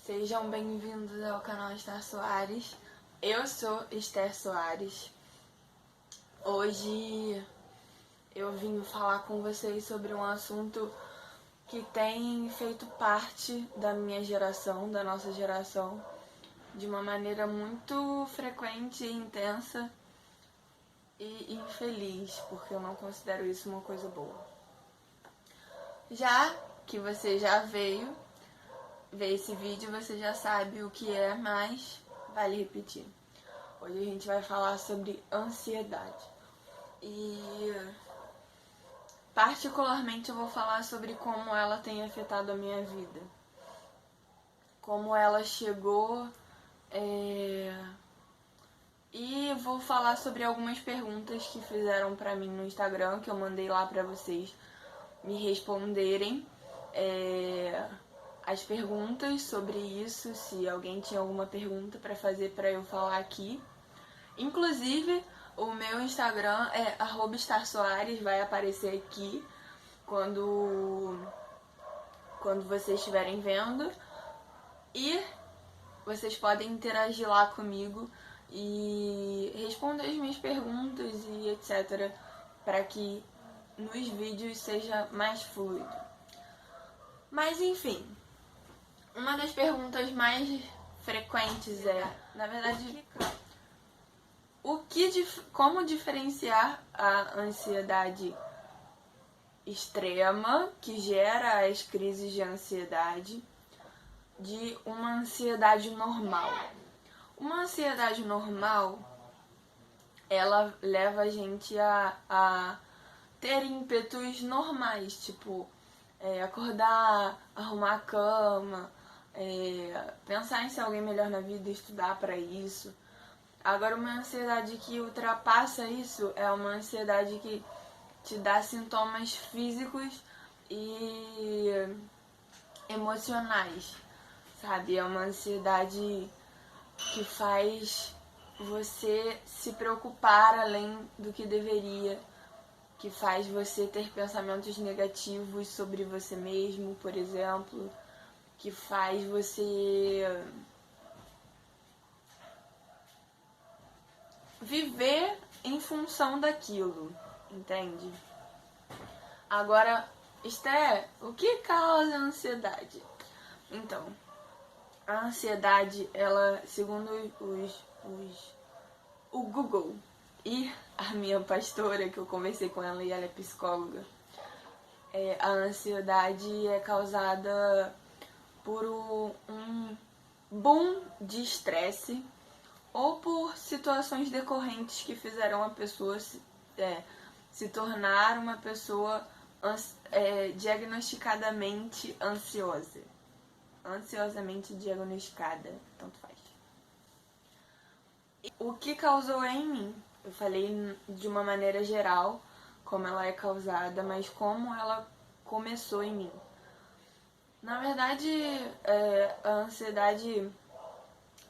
Sejam bem-vindos ao canal Esther Soares. Eu sou Esther Soares. Hoje eu vim falar com vocês sobre um assunto que tem feito parte da minha geração, da nossa geração, de uma maneira muito frequente e intensa e infeliz, porque eu não considero isso uma coisa boa. Já que você já veio ver esse vídeo, você já sabe o que é, mas vale repetir. Hoje a gente vai falar sobre ansiedade. E particularmente eu vou falar sobre como ela tem afetado a minha vida. Como ela chegou, e vou falar sobre algumas perguntas que fizeram pra mim no Instagram, que eu mandei lá pra vocês me responderem as perguntas sobre isso, se alguém tinha alguma pergunta pra fazer pra eu falar aqui. Inclusive, o meu Instagram é @starsoares, vai aparecer aqui quando vocês estiverem vendo. E vocês podem interagir lá comigo e responder as minhas perguntas e etc, para que nos vídeos seja mais fluido. Mas enfim, uma das perguntas mais frequentes na verdade, como diferenciar a ansiedade extrema, que gera as crises de ansiedade, de uma ansiedade normal. Uma ansiedade normal, ela leva a gente a ter ímpetos normais, tipo acordar, arrumar a cama, pensar em ser alguém melhor na vida e estudar para isso. Agora, uma ansiedade que ultrapassa isso é uma ansiedade que te dá sintomas físicos e emocionais, sabe? É uma ansiedade que faz você se preocupar além do que deveria, que faz você ter pensamentos negativos sobre você mesmo, por exemplo, que faz você viver em função daquilo, entende? Agora, Esther, o que causa a ansiedade? Então, a ansiedade, ela, segundo o Google e a minha pastora, que eu conversei com ela e ela é psicóloga, a ansiedade é causada por um boom de estresse ou por situações decorrentes que fizeram a pessoa se tornar uma pessoa diagnosticadamente ansiosa. Ansiosamente diagnosticada, tanto faz. O que causou em mim? Eu falei de uma maneira geral como ela é causada, mas como ela começou em mim. Na verdade, a ansiedade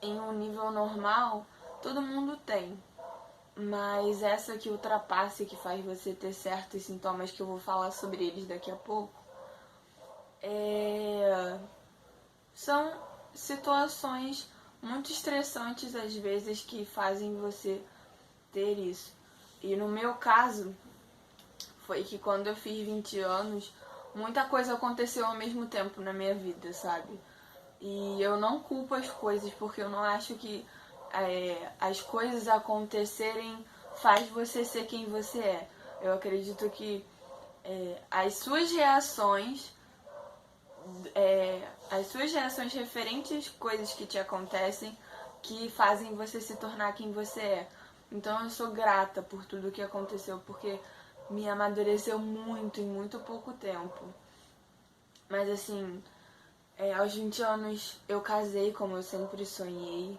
em um nível normal, todo mundo tem. Mas essa que ultrapassa e que faz você ter certos sintomas, que eu vou falar sobre eles daqui a pouco, são situações muito estressantes às vezes que fazem você ter isso. E no meu caso, foi que quando eu fiz 20 anos, muita coisa aconteceu ao mesmo tempo na minha vida, sabe? E eu não culpo as coisas, porque eu não acho que as coisas acontecerem faz você ser quem você é. Eu acredito que as suas reações referentes às coisas que te acontecem que fazem você se tornar quem você é. Então eu sou grata por tudo que aconteceu, porque me amadureceu muito em muito pouco tempo. Mas assim, aos 20 anos eu casei como eu sempre sonhei.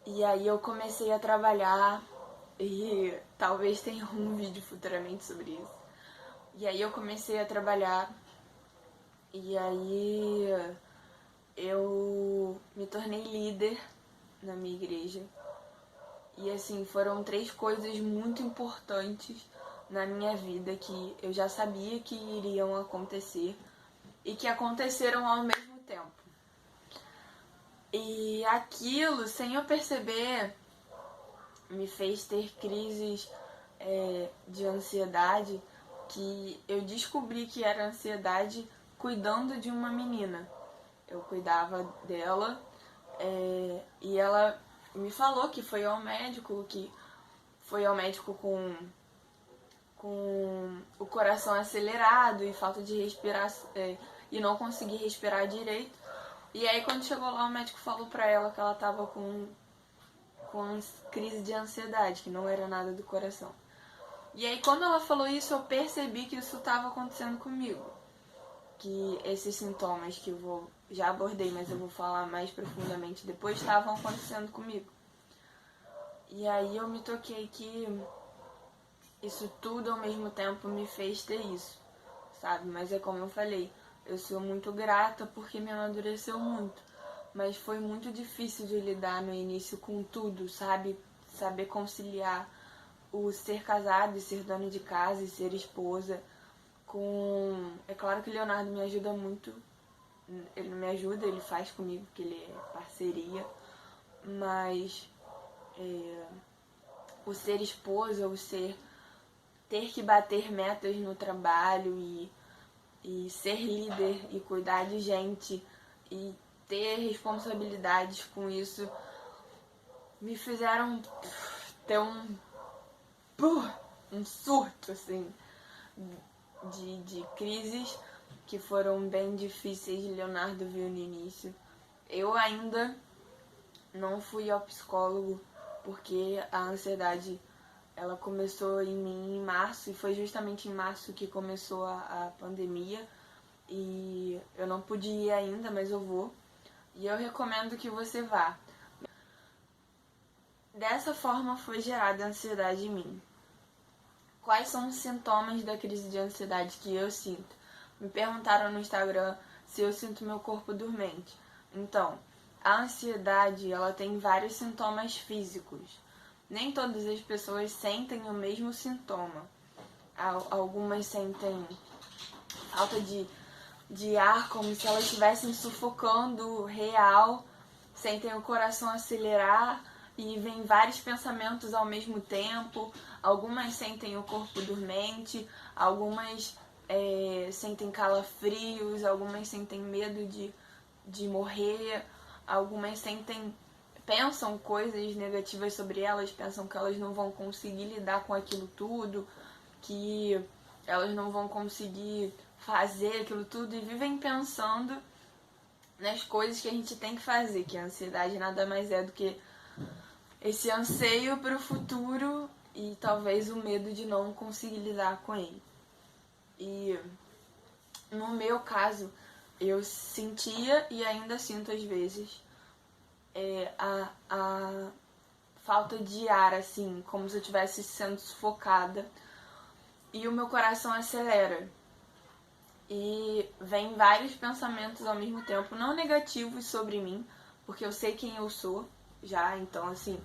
E aí eu comecei a trabalhar, e talvez tenha um vídeo futuramente sobre isso. E aí eu comecei a trabalhar, e aí eu me tornei líder na minha igreja. E assim, foram 3 coisas muito importantes na minha vida que eu já sabia que iriam acontecer e que aconteceram ao mesmo tempo. E aquilo, sem eu perceber, me fez ter crises de ansiedade, que eu descobri que era ansiedade cuidando de uma menina. Eu cuidava dela e ela me falou que foi ao médico, com o coração acelerado e falta de respirar e não conseguir respirar direito. E aí quando chegou lá o médico falou pra ela que ela tava com crise de ansiedade, que não era nada do coração. E aí quando ela falou isso eu percebi que isso estava acontecendo comigo. Que esses sintomas que já abordei, mas eu vou falar mais profundamente depois, estavam acontecendo comigo. E aí eu me toquei que isso tudo ao mesmo tempo me fez ter isso, sabe? Mas é como eu falei, eu sou muito grata porque me amadureceu muito. Mas foi muito difícil de lidar no início com tudo, sabe? Saber conciliar o ser casado e ser dona de casa e ser esposa com... É claro que o Leonardo me ajuda muito. Ele me ajuda, ele faz comigo, porque ele é parceria. Mas o ser esposa, ter que bater metas no trabalho e ser líder e cuidar de gente e ter responsabilidades com isso me fizeram ter um surto, assim, de crises que foram bem difíceis. Leonardo viu no início. Eu ainda não fui ao psicólogo porque a ansiedade ela começou em mim em março, e foi justamente em março que começou a pandemia, e eu não pude ir ainda, mas eu vou. E eu recomendo que você vá. Dessa forma foi gerada a ansiedade em mim. Quais são os sintomas da crise de ansiedade que eu sinto? Me perguntaram no Instagram se eu sinto meu corpo dormente. Então, a ansiedade ela tem vários sintomas físicos. Nem todas as pessoas sentem o mesmo sintoma. Algumas sentem falta de ar, como se elas estivessem sufocando real, sentem o coração acelerar e vem vários pensamentos ao mesmo tempo. Algumas sentem o corpo dormente, algumas sentem calafrios, algumas sentem medo de morrer, algumas pensam coisas negativas sobre elas, pensam que elas não vão conseguir lidar com aquilo tudo, que elas não vão conseguir fazer aquilo tudo, e vivem pensando nas coisas que a gente tem que fazer, que a ansiedade nada mais é do que esse anseio para o futuro e talvez o medo de não conseguir lidar com ele. E no meu caso, eu sentia e ainda sinto às vezes a falta de ar, assim, como se eu estivesse sendo sufocada, e o meu coração acelera. E vem vários pensamentos ao mesmo tempo, não negativos sobre mim, porque eu sei quem eu sou já, então assim,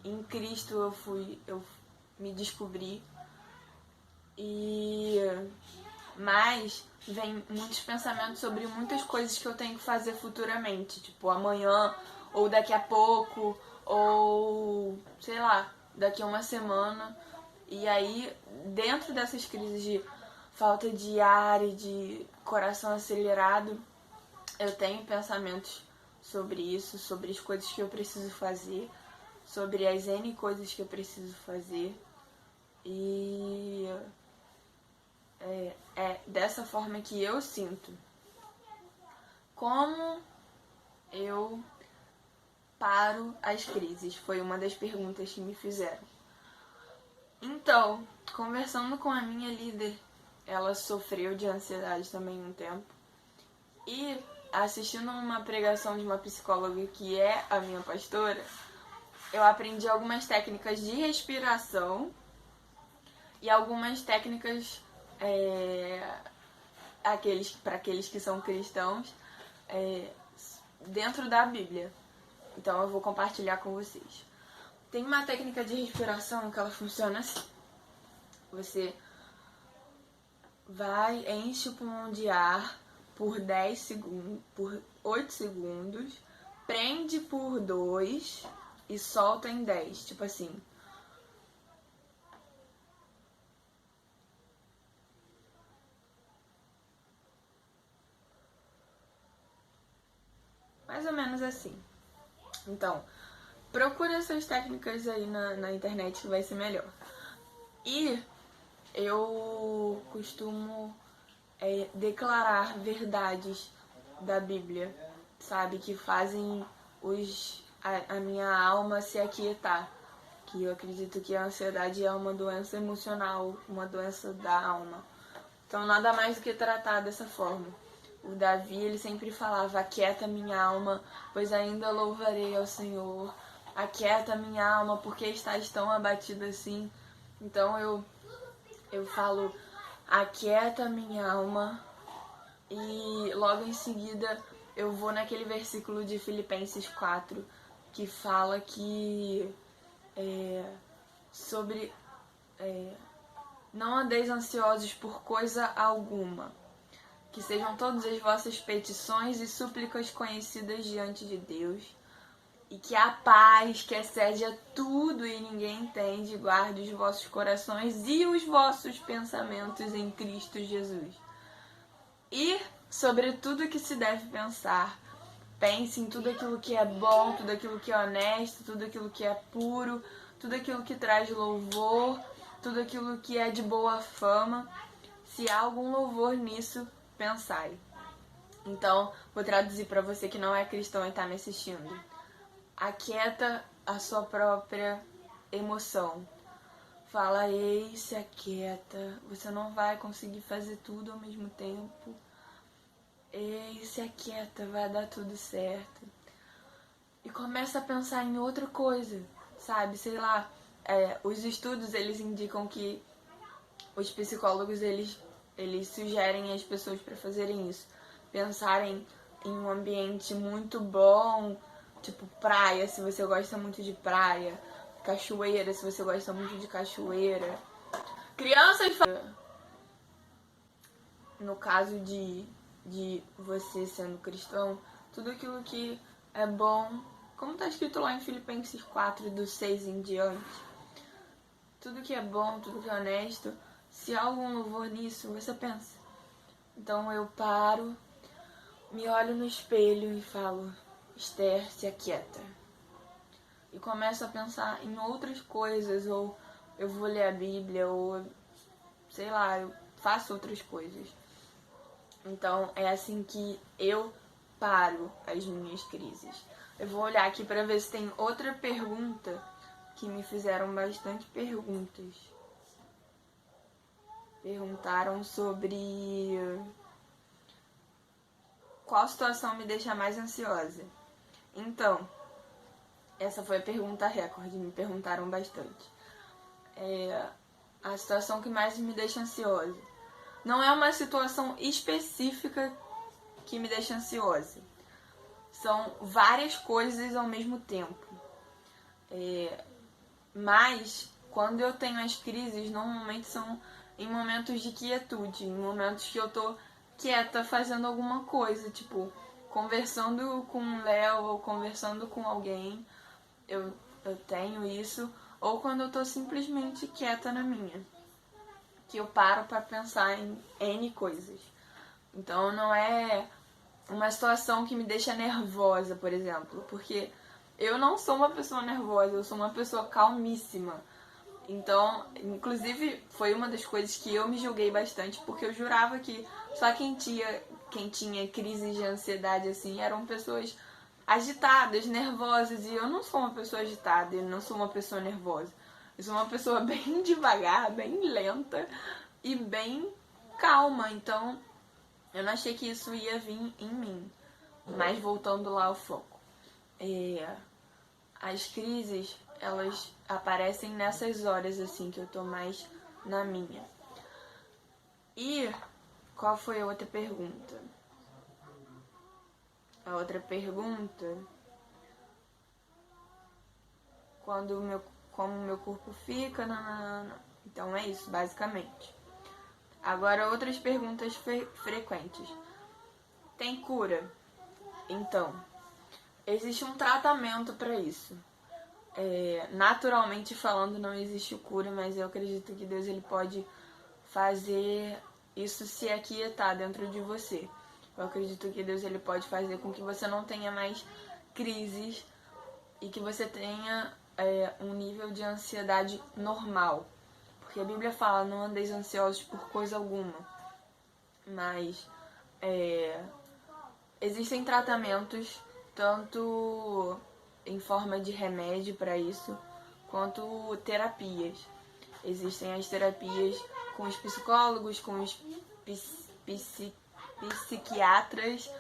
em Cristo eu me descobri. Mas vem muitos pensamentos sobre muitas coisas que eu tenho que fazer futuramente, tipo amanhã, ou daqui a pouco, ou sei lá, daqui a uma semana. E aí, dentro dessas crises de falta de ar e de coração acelerado, eu tenho pensamentos sobre isso, sobre as coisas que eu preciso fazer, sobre as N coisas que eu preciso fazer. E é dessa forma que eu sinto. Como eu paro as crises? Foi uma das perguntas que me fizeram. Então, conversando com a minha líder, ela sofreu de ansiedade também um tempo. E assistindo uma pregação de uma psicóloga que é a minha pastora, eu aprendi algumas técnicas de respiração e algumas técnicas para aqueles que são cristãos dentro da Bíblia. Então eu vou compartilhar com vocês. Tem uma técnica de respiração que ela funciona assim. Você enche o pulmão de ar por 10 segundos, por 8 segundos, prende por 2 e solta em 10. Tipo assim. Mais ou menos assim. Então, procura essas técnicas aí na internet que vai ser melhor. E eu costumo declarar verdades da Bíblia, sabe? Que fazem a minha alma se aquietar. Que eu acredito que a ansiedade é uma doença emocional, uma doença da alma. Então, nada mais do que tratar dessa forma. O Davi, ele sempre falava: aquieta minha alma, pois ainda louvarei ao Senhor. Aquieta minha alma, porque estás tão abatida assim. Então eu falo: aquieta minha alma. E logo em seguida eu vou naquele versículo de Filipenses 4, que fala que sobre não andeis ansiosos por coisa alguma, que sejam todas as vossas petições e súplicas conhecidas diante de Deus, e que a paz, que excede a tudo e ninguém entende, guarde os vossos corações e os vossos pensamentos em Cristo Jesus. E sobre tudo que se deve pensar, pense em tudo aquilo que é bom, tudo aquilo que é honesto, tudo aquilo que é puro, tudo aquilo que traz louvor, tudo aquilo que é de boa fama. Se há algum louvor nisso, pensai. Então, vou traduzir para você que não é cristão e está me assistindo. Aquieta a sua própria emoção. Fala: ei, se aquieta. Você não vai conseguir fazer tudo ao mesmo tempo. Ei, se aquieta, vai dar tudo certo. E começa a pensar em outra coisa, sabe? Sei lá, os estudos, eles indicam que os psicólogos, eles sugerem às pessoas para fazerem isso. Pensarem em um ambiente muito bom, tipo praia, se você gosta muito de praia, cachoeira, se você gosta muito de cachoeira. Crianças, no caso de você sendo cristão, tudo aquilo que é bom, como está escrito lá em Filipenses 4, do 6 em diante, tudo que é bom, tudo que é honesto, se há algum louvor nisso, você pensa. Então eu paro, me olho no espelho e falo: Esther, se aquieta. E começo a pensar em outras coisas, ou eu vou ler a Bíblia, ou sei lá, eu faço outras coisas. Então é assim que eu paro as minhas crises. Eu vou olhar aqui para ver se tem outra pergunta, que me fizeram bastante perguntas. Perguntaram sobre qual situação me deixa mais ansiosa. Então, essa foi a pergunta recorde, me perguntaram bastante. A situação que mais me deixa ansiosa. Não é uma situação específica que me deixa ansiosa. São várias coisas ao mesmo tempo. Mas, quando eu tenho as crises, normalmente são em momentos de quietude, em momentos que eu tô quieta fazendo alguma coisa, tipo, conversando com o Léo ou conversando com alguém, eu tenho isso, ou quando eu tô simplesmente quieta na minha, que eu paro para pensar em N coisas. Então não é uma situação que me deixa nervosa, por exemplo, porque eu não sou uma pessoa nervosa, eu sou uma pessoa calmíssima. Então, inclusive, foi uma das coisas que eu me julguei bastante, porque eu jurava que só quem tinha crises de ansiedade assim eram pessoas agitadas, nervosas, e eu não sou uma pessoa agitada, eu não sou uma pessoa nervosa. Eu sou uma pessoa bem devagar, bem lenta e bem calma, então eu não achei que isso ia vir em mim. Mas voltando lá ao foco. As crises, elas aparecem nessas horas assim que eu tô mais na minha. E qual foi a outra pergunta? A outra pergunta, como o meu corpo fica, nananana. Então é isso, basicamente. Agora outras perguntas frequentes. Tem cura? Então, existe um tratamento para isso. Naturalmente falando, não existe cura, mas eu acredito que Deus ele pode fazer isso se aquietar dentro de você. Eu acredito que Deus ele pode fazer com que você não tenha mais crises e que você tenha um nível de ansiedade normal. Porque a Bíblia fala, não andeis ansiosos por coisa alguma. Mas existem tratamentos, tanto em forma de remédio para isso, quanto terapias. Existem as terapias com os psicólogos, com os psiquiatras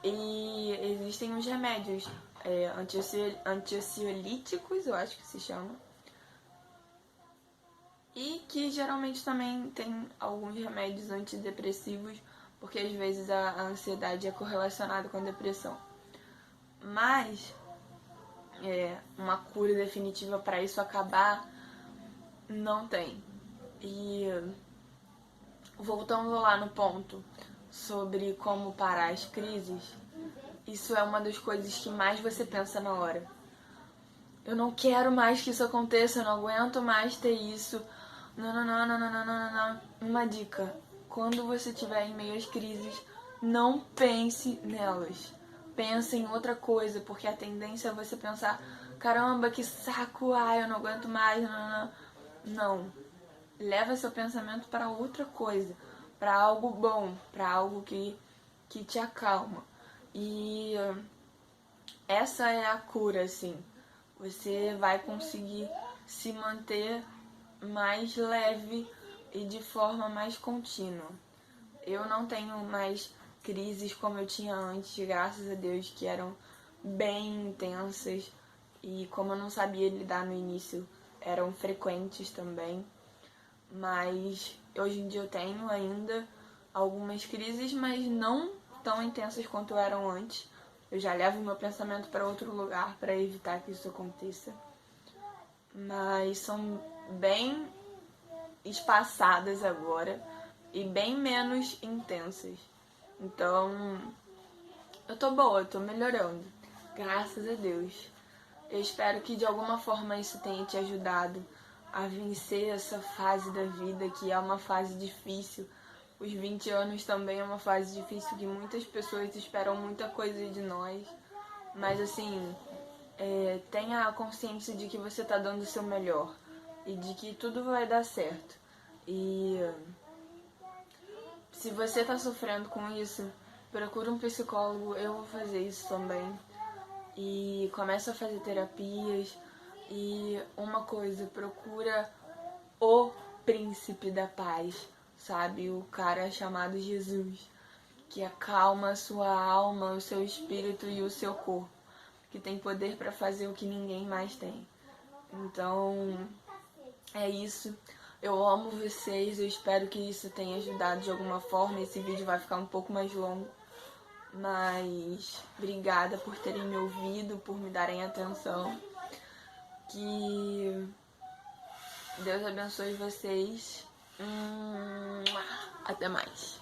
e existem os remédios antiansiolíticos, eu acho que se chama. E que geralmente também tem alguns remédios antidepressivos, porque às vezes a ansiedade é correlacionada com a depressão. Mas uma cura definitiva para isso acabar não tem. E voltando lá no ponto sobre como parar as crises, isso é uma das coisas que mais você pensa na hora. Eu não quero mais que isso aconteça, eu não aguento mais ter isso. Não. Uma dica: quando você estiver em meio às crises, não pense nelas. Pense em outra coisa, porque a tendência é você pensar: caramba, que saco, eu não aguento mais. Não. Leva seu pensamento para outra coisa, para algo bom, para algo que te acalma. E essa é a cura, assim. Você vai conseguir se manter mais leve e de forma mais contínua. Eu não tenho mais crises como eu tinha antes, graças a Deus, que eram bem intensas e como eu não sabia lidar no início, eram frequentes também. Mas hoje em dia eu tenho ainda algumas crises, mas não tão intensas quanto eram antes. Eu já levo meu pensamento para outro lugar para evitar que isso aconteça. Mas são bem espaçadas agora e bem menos intensas. Então, eu tô boa, eu tô melhorando. Graças a Deus. Eu espero que de alguma forma isso tenha te ajudado a vencer essa fase da vida, que é uma fase difícil. Os 20 anos também é uma fase difícil, que muitas pessoas esperam muita coisa de nós. Mas assim, tenha a consciência de que você tá dando o seu melhor e de que tudo vai dar certo. E se você tá sofrendo com isso, procura um psicólogo, eu vou fazer isso também. E começa a fazer terapias. E uma coisa, procura o príncipe da paz, sabe? O cara chamado Jesus, que acalma a sua alma, o seu espírito e o seu corpo, que tem poder para fazer o que ninguém mais tem. Então, é isso. Eu amo vocês, eu espero que isso tenha ajudado de alguma forma. Esse vídeo vai ficar um pouco mais longo, mas obrigada por terem me ouvido, por me darem atenção. Que Deus abençoe vocês. Até mais.